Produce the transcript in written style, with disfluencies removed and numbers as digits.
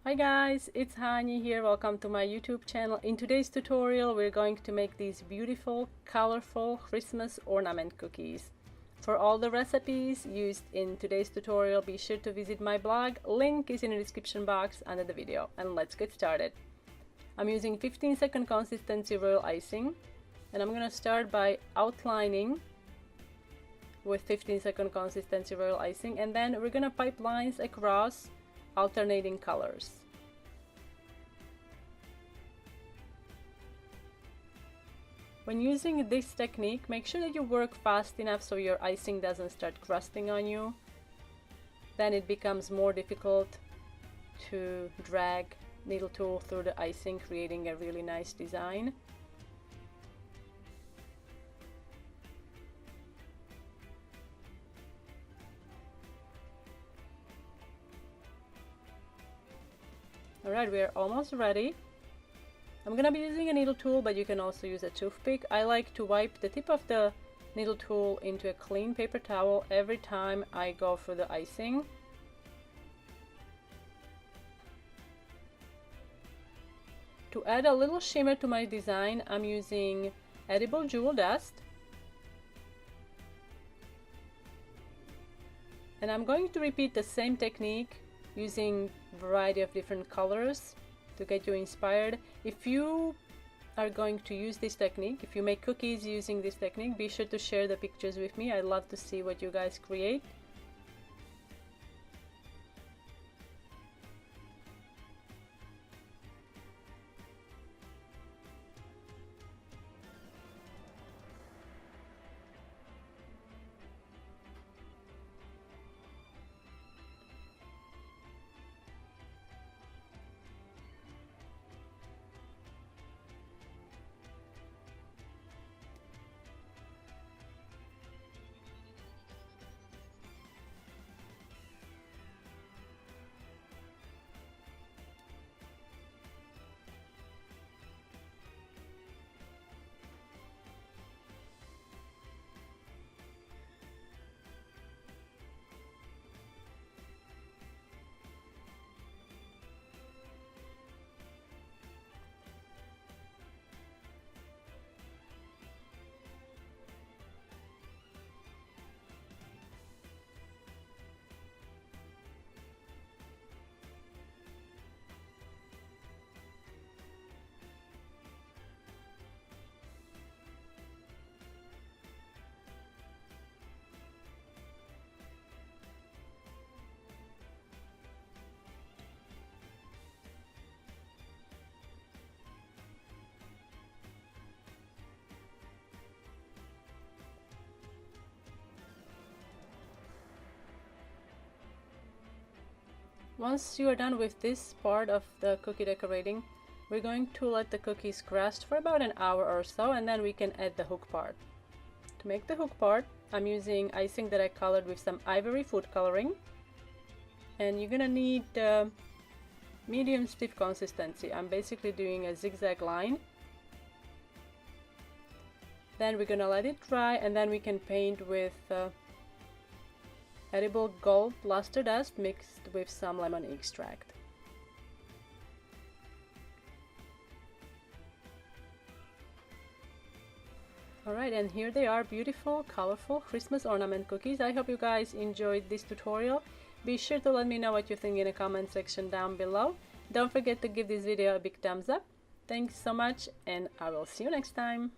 Hi guys, it's Hani here. Welcome to my YouTube channel. In today's tutorial we're going to make these beautiful, colorful Christmas ornament cookies. For all the recipes used in today's tutorial, be sure to visit my blog. Link is in the description box under the video. And let's get started. I'm using 15-second consistency royal icing, and I'm going to start by outlining with 15-second consistency royal icing, and then we're going to pipe lines across alternating colors. When using this technique, make sure that you work fast enough so your icing doesn't start crusting on you. Then it becomes more difficult to drag needle tool through the icing, creating a really nice design. Alright, we are almost ready. I'm gonna be using a needle tool, but you can also use a toothpick. I like to wipe the tip of the needle tool into a clean paper towel every time I go through the icing. To add a little shimmer to my design, I'm using edible jewel dust. And I'm going to repeat the same technique using a variety of different colors to get you inspired. If you are going to use this technique, if you make cookies using this technique, be sure to share the pictures with me. I'd love to see what you guys create. Once you are done with this part of the cookie decorating, we're going to let the cookies rest for about an hour or so, and then we can add the hook part. To make the hook part, I'm using icing that I colored with some ivory food coloring, and you're gonna need medium stiff consistency. I'm basically doing a zigzag line. Then we're gonna let it dry, and then we can paint with edible gold luster dust mixed with some lemon extract. Alright, and here they are, beautiful, colorful Christmas ornament cookies. I hope you guys enjoyed this tutorial. Be sure to let me know what you think in the comment section down below. Don't forget to give this video a big thumbs up. Thanks so much, and I will see you next time.